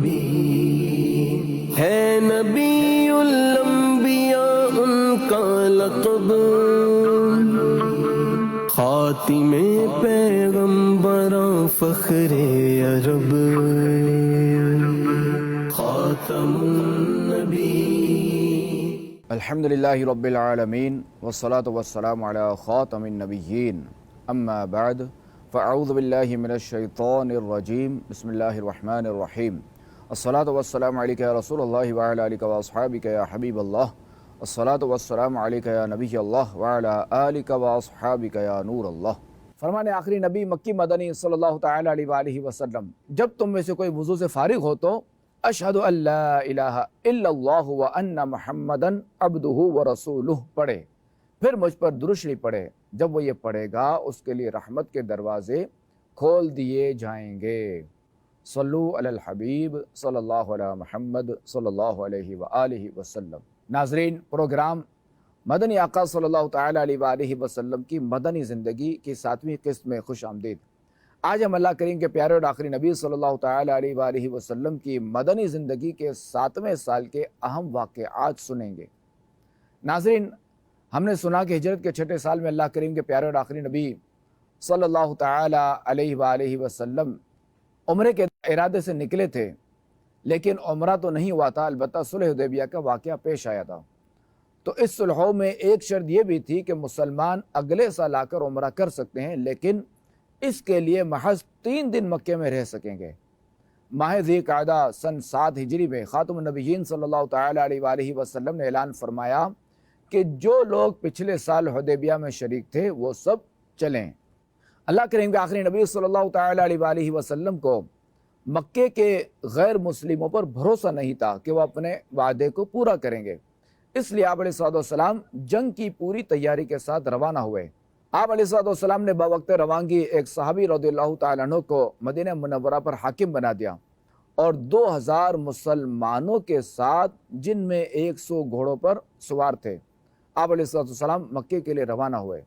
نبی ہے، نبی الانبیاء ان کا لقب، خاتم پیغمبراں فخر عرب، خاتم النبی۔ الحمدللہ رب العالمین والصلاة والسلام علی خاتم النبیین، اما بعد فاعوذ باللہ من الشیطان الرجیم، بسم اللہ الرحمن الرحیم۔ الصلاة والسلام علیکہ یا رسول اللہ وعلی آلکہ واصحابکہ یا حبیب اللہ، الصلاة والسلام علیکہ یا نبی اللہ وعلی آلکہ واصحابکہ یا نور اللہ۔ فرمان آخری نبی مکی مدنی صلی اللہ تعالی علیہ وآلہ وسلم، جب تم میں سے کوئی وضو سے فارغ ہو تو اشہد ان لا الہ الا اللہ وان محمدن عبدہ ورسولہ پڑھے، پھر مجھ پر درود شریف پڑھے۔ جب وہ یہ پڑھے گا اس کے لیے رحمت کے دروازے کھول دیے جائیں گے۔ صلو علی الحبیب صلی اللہ علیہ محمد صلی اللہ علیہ وآلہ وسلم۔ ناظرین، پروگرام مدنی آقا صلی اللہ تعالی علیہ وآلہ وسلم کی مدنی زندگی کی 7ویں قسط میں خوش آمدید۔ آج ہم اللہ کریم کے پیارے اور آخری نبی صلی اللہ تعالی علیہ وآلہ وسلم کی مدنی زندگی کے 7ویں سال کے اہم واقعات سنیں گے۔ ناظرین، ہم نے سنا کہ ہجرت کے 6 سال میں اللہ کریم کے پیارے اور آخری نبی صلی اللہ تعالی علیہ وآلہ وسلم عمرے کے ارادے سے نکلے تھے، لیکن عمرہ تو نہیں ہوا تھا، البتہ صلح حدیبیہ کا واقعہ پیش آیا تھا۔ تو اس صلحوں میں ایک شرط یہ بھی تھی کہ مسلمان اگلے سال آ کر عمرہ کر سکتے ہیں، لیکن اس کے لیے محض 3 دن مکے میں رہ سکیں گے۔ ماہ ذی القعدہ سن 7 ہجری میں خاتم النبیین صلی اللہ تعالی علیہ وآلہ وسلم نے اعلان فرمایا کہ جو لوگ پچھلے سال حدیبیہ میں شریک تھے وہ سب چلیں۔ اللہ کریم کے آخری نبی صلی اللہ تعالی علیہ وآلہ وسلم کو مکے کے غیر مسلموں پر بھروسہ نہیں تھا کہ وہ اپنے وعدے کو پورا کریں گے، اس لیے آپ علیہ السلام جنگ کی پوری تیاری کے ساتھ روانہ ہوئے۔ آپ علیہ السلام نے بوقت روانگی ایک صحابی رضی اللہ تعالیٰ عنہ کو مدینہ منورہ پر حاکم بنا دیا اور 2000 مسلمانوں کے ساتھ، جن میں 100 گھوڑوں پر سوار تھے، آپ علیہ السلام مکے کے لیے روانہ ہوئے۔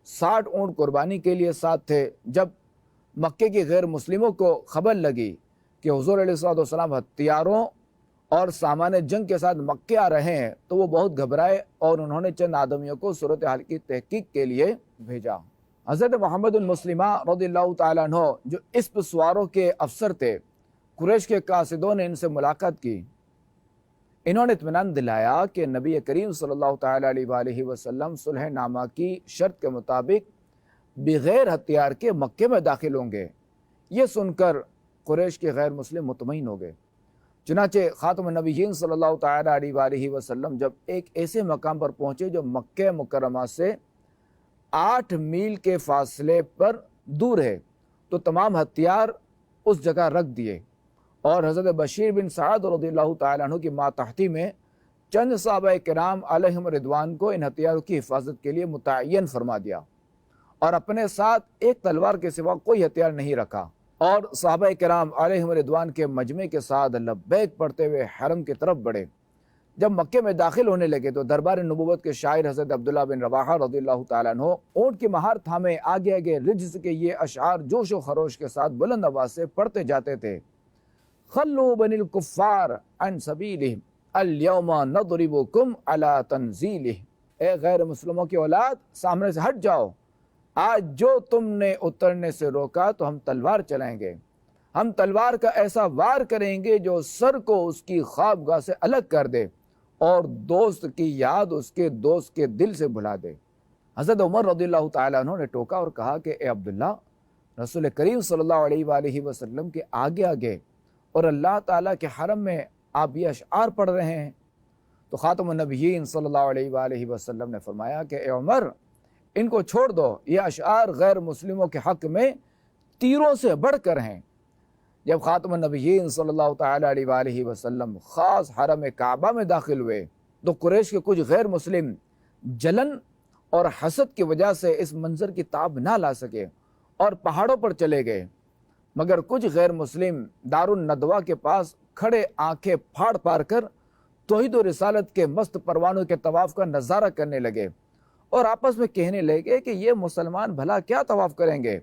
60 اونٹ قربانی کے لیے ساتھ تھے۔ جب مکے کے غیر مسلموں کو خبر لگی کہ حضور علیہ السلام ہتھیاروں اور سامان جنگ کے ساتھ مکے آ رہے ہیں تو وہ بہت گھبرائے اور انہوں نے چند آدمیوں کو صورتحال کی تحقیق کے لیے بھیجا۔ حضرت محمد المسلمہ رضی اللہ تعالیٰ عنہ جو اسپ سواروں کے افسر تھے، قریش کے قاصدوں نے ان سے ملاقات کی۔ انہوں نے اطمینان دلایا کہ نبی کریم صلی اللہ تعالیٰ علیہ وآلہ وسلم صلح نامہ کی شرط کے مطابق بغیر ہتھیار کے مکے میں داخل ہوں گے۔ یہ سن کر قریش کے غیر مسلم مطمئن ہو گئے۔ چنانچہ خاتم النبیین صلی اللہ تعالی علیہ وآلہ وسلم جب ایک ایسے مقام پر پہنچے جو مکہ مکرمہ سے 8 میل کے فاصلے پر دور ہے، تو تمام ہتھیار اس جگہ رکھ دیے اور حضرت بشیر بن سعد رضی اللہ تعالیٰ عنہ کی ماتحتی میں چند صحابہ کرام علیہم رضوان کو ان ہتھیاروں کی حفاظت کے لیے متعین فرما دیا اور اپنے ساتھ ایک تلوار کے سوا کوئی ہتھیار نہیں رکھا، اور صحابہ کرام علیہم رضوان کے مجمع کے ساتھ لبیک پڑھتے ہوئے حرم کی طرف بڑھے۔ جب مکے میں داخل ہونے لگے تو دربار نبوت کے شاعر حضرت عبداللہ بن رواحہ رضی اللہ تعالیٰ عنہ اونٹ کی مہار تھامے آگے آگے رجز کے یہ اشعار جوش و خروش کے ساتھ بلند آواز سے پڑھتے جاتے تھے۔ خلو بن الکفار عن سبیلہ اليوم نضربکم علی تنزیلہ، اے غیر مسلموں کی اولاد، سامنے سے ہٹ جاؤ، آج جو تم نے اترنے سے روکا تو ہم تلوار چلائیں گے، ہم تلوار کا ایسا وار کریں گے جو سر کو اس کی خوابگاہ سے الگ کر دے اور دوست کی یاد اس کے دوست کے دل سے بھلا دے۔ حضرت عمر رضی اللہ تعالیٰ عنہ نے ٹوکا اور کہا کہ اے عبداللہ، رسول کریم صلی اللہ علیہ وآلہ وسلم کے آگے آگے اور اللہ تعالیٰ کے حرم میں آپ یہ اشعار پڑھ رہے ہیں؟ تو خاتم النبیین صلی اللہ علیہ وآلہ وسلم نے فرمایا کہ اے عمر، ان کو چھوڑ دو، یہ اشعار غیر مسلموں کے حق میں تیروں سے بڑھ کر ہیں۔ جب خاتم النبیین صلی اللہ تعالی علیہ وآلہ وسلم خاص حرم کعبہ میں داخل ہوئے تو قریش کے کچھ غیر مسلم جلن اور حسد کی وجہ سے اس منظر کی تاب نہ لا سکے اور پہاڑوں پر چلے گئے، مگر کچھ غیر مسلم دار الندوہ کے پاس کھڑے آنکھیں پھاڑ پھاڑ کر توحید و رسالت کے مست پروانوں کے طواف کا نظارہ کرنے لگے اور آپس میں کہنے لگے کہ یہ مسلمان بھلا کیا طواف کریں گے،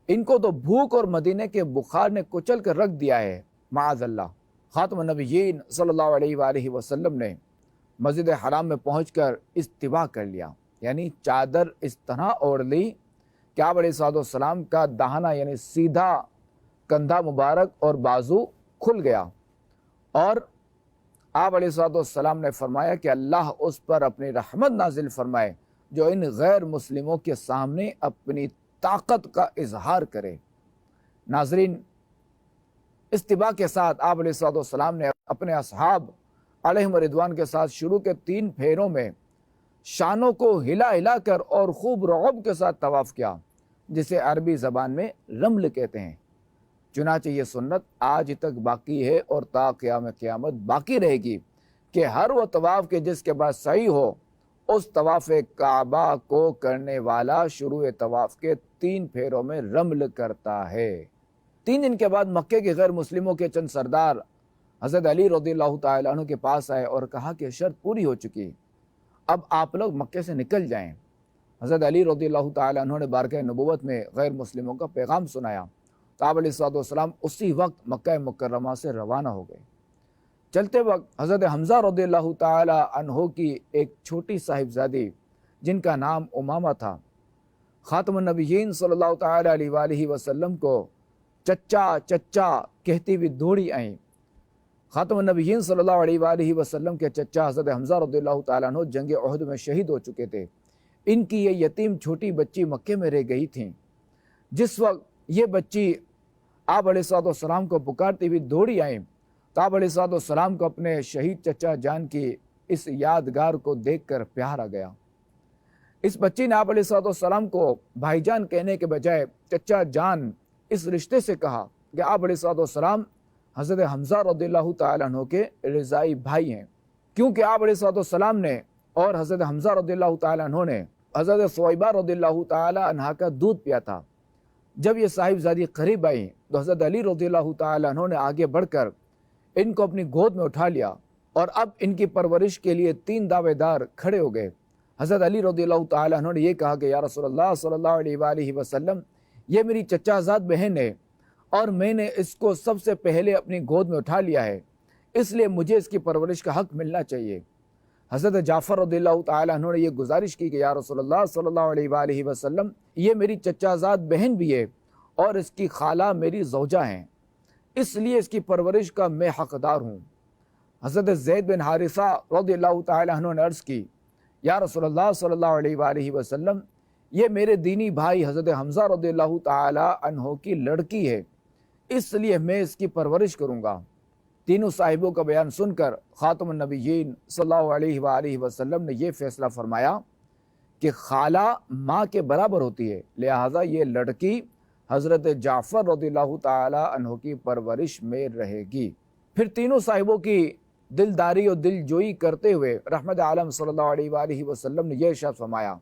ان کو تو بھوک اور مدینے کے بخار نے کچل کر رکھ دیا ہے، معاذ اللہ۔ خاتم النبیین صلی اللہ علیہ وآلہ وسلم نے مسجد حرام میں پہنچ کر استوا کر لیا، یعنی چادر اس طرح اوڑھ لی کہ آپ علیہ السلام کا دہنا یعنی سیدھا کندھا مبارک اور بازو کھل گیا، اور آپ علیہ السلام نے فرمایا کہ اللہ اس پر اپنی رحمت نازل فرمائے جو ان غیر مسلموں کے سامنے اپنی طاقت کا اظہار کرے۔ ناظرین، استوا کے ساتھ آپ علیہ السلام نے اپنے اصحاب علیہم رضوان کے ساتھ شروع کے 3 پھیروں میں شانوں کو ہلا ہلا کر اور خوب رعب کے ساتھ طواف کیا، جسے عربی زبان میں رمل کہتے ہیں۔ چنانچہ یہ سنت آج تک باقی ہے اور تا قیام قیامت باقی رہے گی کہ ہر وہ طواف کے جس کے بعد سعی ہو، اس طواف کعبہ کو کرنے والا شروع طواف کے 3 پھیروں میں رمل کرتا ہے۔ 3 دن کے بعد مکے کے غیر مسلموں کے چند سردار حضرت علی رضی اللہ تعالیٰ عنہ کے پاس آئے اور کہا کہ شرط پوری ہو چکی، اب آپ لوگ مکے سے نکل جائیں۔ حضرت علی رضی اللہ تعالیٰ عنہ نے بارگاہ نبوت میں غیر مسلموں کا پیغام سنایا تو آپ علیہ السلام اسی وقت مکہ مکرمہ سے روانہ ہو گئے۔ چلتے وقت حضرت حمزہ رضی اللہ تعالیٰ عنہ کی ایک چھوٹی صاحبزادی جن کا نام امامہ تھا، خاتم النبیین صلی اللہ تعالیٰ علیہ وآلہ وسلم کو چچا چچا کہتی ہوئی دوڑی آئیں۔ خاتم النبیین صلی اللہ علیہ وآلہ وسلم کے چچا حضرت حمزہ رضی اللہ تعالیٰ عنہ جنگ احد میں شہید ہو چکے تھے۔ ان کی یہ یتیم چھوٹی بچی مکے میں رہ گئی تھیں۔ جس وقت یہ بچی آپ علیہ السلام کو پکارتی ہوئی دوڑی آئیں تو آپ علیہ السلام کو اپنے شہید چچا جان کی اس یادگار کو دیکھ کر پیار آ گیا۔ اس بچی نے آپ علیہ السلام کو بھائی جان کہنے کے بجائے چچا جان اس رشتے سے کہا کہ آپ علیہ السلام حضرت حمزہ رضی اللہ تعالیٰ عنہ کے رضائی بھائی ہیں، کیونکہ آپ علیہ السلام نے اور حضرت حمزہ رضی اللہ تعالیٰ عنہ نے حضرت ثویبہ رضی اللہ تعالیٰ عنہ کا دودھ پیا تھا۔ جب یہ صاحبزادی قریب آئی تو حضرت علی رضی اللہ تعالیٰ عنہ نے آگے بڑھ کر ان کو اپنی گود میں اٹھا لیا، اور اب ان کی پرورش کے لیے 3 دعوے دار کھڑے ہو گئے۔ حضرت علی رضی اللہ تعالیٰ عنہ نے یہ کہا کہ یا رسول اللہ صلی اللہ علیہ وآلہ وسلم، یہ میری چچا زاد بہن ہے اور میں نے اس کو سب سے پہلے اپنی گود میں اٹھا لیا ہے، اس لیے مجھے اس کی پرورش کا حق ملنا چاہیے۔ حضرت جعفر رضی اللہ تعالیٰ عنہ نے یہ گزارش کی کہ یا رسول اللہ صلی اللہ علیہ وآلہ وسلم، یہ میری چچا زاد بہن بھی ہے اور اس کی خالہ میری زوجہ ہیں، اس لیے اس کی پرورش کا میں حقدار ہوں۔ حضرت زید بن حارثہ رضی اللہ تعالیٰ عنہ نے عرض کی یا رسول اللہ صلی اللہ علیہ وآلہ وسلم، یہ میرے دینی بھائی حضرت حمزہ رضی اللہ تعالیٰ عنہ کی لڑکی ہے، اس لیے میں اس کی پرورش کروں گا۔ تینوں صاحبوں کا بیان سن کر خاتم النبیین صلی اللہ علیہ وآلہ وسلم نے یہ فیصلہ فرمایا کہ خالہ ماں کے برابر ہوتی ہے، لہٰذا یہ لڑکی حضرت جعفر رضی اللہ تعالی عنہ کی پرورش میں رہے گی۔ پھر تینوں صاحبوں کی دلداری اور دل جوئی کرتے ہوئے رحمت عالم صلی اللہ علیہ وآلہ وسلم نے یہ ارشاد فرمایا،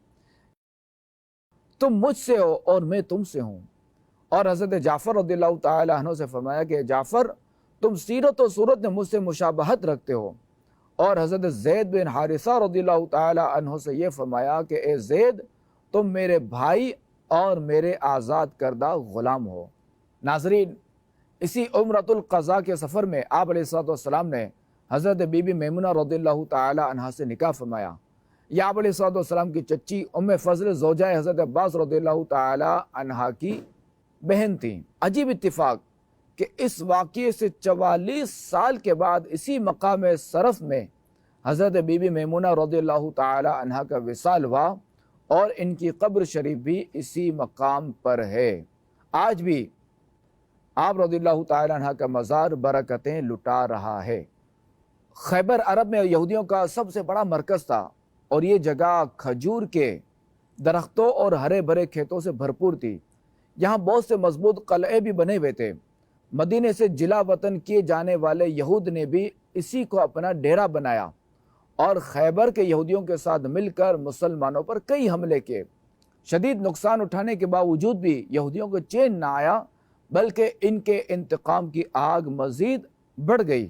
تم مجھ سے ہو اور میں تم سے ہوں۔ اور حضرت جعفر رضی اللہ تعالی عنہ سے فرمایا کہ جعفر، تم سیرت و صورت میں مجھ سے مشابہت رکھتے ہو۔ اور حضرت زید بن حارثہ رضی اللہ تعالی عنہ سے یہ فرمایا کہ اے زید، تم میرے بھائی اور میرے آزاد کردہ غلام ہو۔ ناظرین، اسی عمرۃ القضاء کے سفر میں آپ علیہ السلام نے حضرت بی بی میمونہ رضی اللہ تعالی عنہ سے نکاح فرمایا۔ یہ آپ علیہ السلام کی چچی ام فضل زوجہ حضرت عباس رضی اللہ تعالی عنہ کی بہن تھیں۔ عجیب اتفاق کہ اس واقعے سے 44 سال کے بعد اسی مقام شرف میں حضرت بی بی میمونہ رضی اللہ تعالی عنہ کا وصال ہوا اور ان کی قبر شریف بھی اسی مقام پر ہے۔ آج بھی آپ رضی اللہ تعالی عنہ کا مزار برکتیں لٹا رہا ہے۔ خیبر عرب میں یہودیوں کا سب سے بڑا مرکز تھا اور یہ جگہ کھجور کے درختوں اور ہرے بھرے کھیتوں سے بھرپور تھی۔ یہاں بہت سے مضبوط قلعے بھی بنے ہوئے تھے۔ مدینے سے جلا وطن کیے جانے والے یہود نے بھی اسی کو اپنا ڈیرا بنایا اور خیبر کے یہودیوں کے ساتھ مل کر مسلمانوں پر کئی حملے کیے۔ شدید نقصان اٹھانے کے باوجود بھی یہودیوں کو چین نہ آیا، بلکہ ان کے انتقام کی آگ مزید بڑھ گئی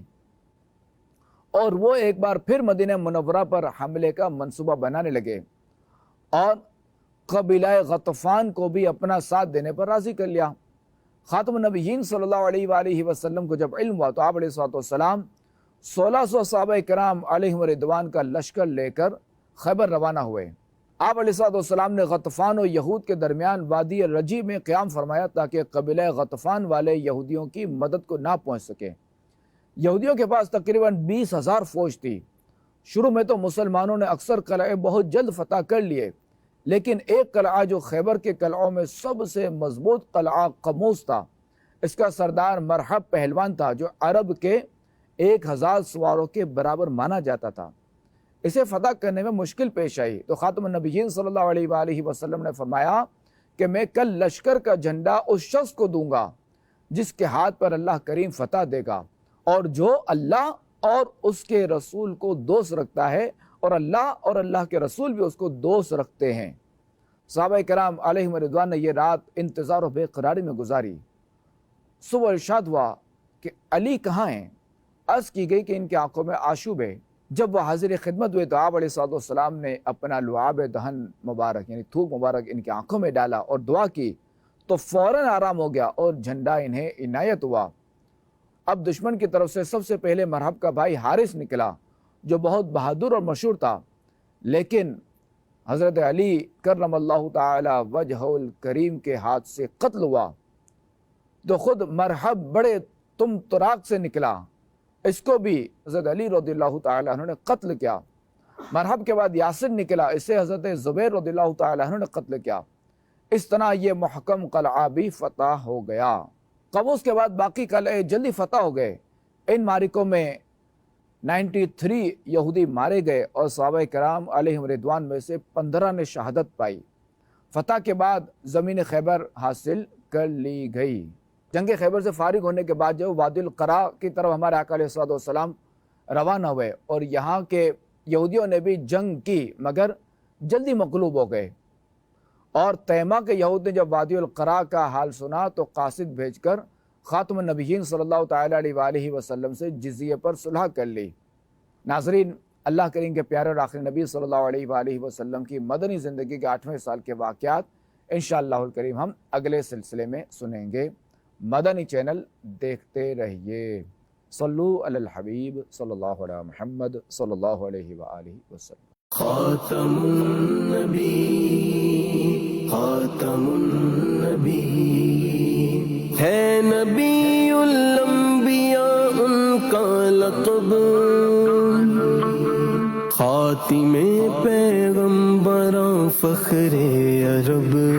اور وہ ایک بار پھر مدینہ منورہ پر حملے کا منصوبہ بنانے لگے اور قبیلہ غطفان کو بھی اپنا ساتھ دینے پر راضی کر لیا۔ خاتم النبیین صلی اللہ علیہ وآلہ وسلم کو جب علم ہوا تو آپ علیہ الصلوۃ والسلام 1600 صحابہ کرام علیہم رضوان کا لشکر لے کر خیبر روانہ ہوئے۔ آپ علیہ الصلوۃ والسلام نے غطفان و یہود کے درمیان وادی رجی میں قیام فرمایا تاکہ قبیلہ غطفان والے یہودیوں کی مدد کو نہ پہنچ سکے۔ یہودیوں کے پاس تقریباً 20,000 فوج تھی۔ شروع میں تو مسلمانوں نے اکثر قلعے بہت جلد فتح کر لیے، لیکن ایک قلعہ جو خیبر کے قلعوں میں سب سے مضبوط قلعہ قموس تھا، اس کا سردار مرحب پہلوان تھا جو عرب کے 1000 سواروں کے برابر مانا جاتا تھا۔ اسے فتح کرنے میں مشکل پیش آئی تو خاتم النبیین صلی اللہ علیہ وآلہ وسلم نے فرمایا کہ میں کل لشکر کا جھنڈا اس شخص کو دوں گا جس کے ہاتھ پر اللہ کریم فتح دے گا، اور جو اللہ اور اس کے رسول کو دوست رکھتا ہے، اور اللہ اور اللہ کے رسول بھی اس کو دوست رکھتے ہیں۔ صحابہ کرام علیہم رضوان نے یہ رات انتظار و بے قراری میں گزاری۔ صبح ارشاد ہوا کہ علی کہاں ہیں؟ عرض کی گئی کہ ان کی آنکھوں میں آشوب ہے۔ جب وہ حاضر خدمت ہوئے تو آپ علیہ السلام نے اپنا لعاب دہن مبارک یعنی تھوک مبارک ان کی آنکھوں میں ڈالا اور دعا کی تو فوراً آرام ہو گیا اور جھنڈا انہیں عنایت ہوا۔ اب دشمن کی طرف سے سب سے پہلے مرحب کا بھائی حارث نکلا جو بہت بہادر اور مشہور تھا، لیکن حضرت علی کرم اللہ تعالی وجہ الکریم کے ہاتھ سے قتل ہوا۔ تو خود مرحب بڑے تم تراک سے نکلا، اس کو بھی حضرت علی رضی اللہ تعالی عنہ نے قتل کیا۔ مرحب کے بعد یاسر نکلا، اسے حضرت زبیر رضی اللہ تعالی عنہ نے قتل کیا۔ اس طرح یہ محکم قلعہ بھی فتح ہو گیا۔ قموس کے بعد باقی قلعے جلدی فتح ہو گئے۔ ان معرکوں میں 93 یہودی مارے گئے اور صحابہ کرام علیہم رضوان میں سے 15 نے شہادت پائی۔ فتح کے بعد زمین خیبر حاصل کر لی گئی۔ جنگ خیبر سے فارغ ہونے کے بعد جو وادی القرا کی طرف ہمارے آقا علیہ السلام روانہ ہوئے اور یہاں کے یہودیوں نے بھی جنگ کی مگر جلدی مغلوب ہو گئے، اور تیمہ کے یہود نے جب وادی القرا کا حال سنا تو قاصد بھیج کر خاتم النبیین صلی اللہ تعالی علیہ وآلہ وسلم سے جزیے پر صلح کر لی۔ ناظرین، اللہ کریم کے پیارے اور آخری نبی صلی اللہ علیہ وآلہ وسلم کی مدنی زندگی کے 8ویں سال کے واقعات انشاءاللہ الکریم ہم اگلے سلسلے میں سنیں گے۔ مدنی چینل دیکھتے رہیے۔ صلو علی الحبیب صلی اللہ علیہ محمد صلی اللہ علیہ وآلہ وسلم۔ خاتم النبی خاتم النبی ہے نبی الانبیاء ان کا لقب، خاتم پیغمبراں فخر عرب۔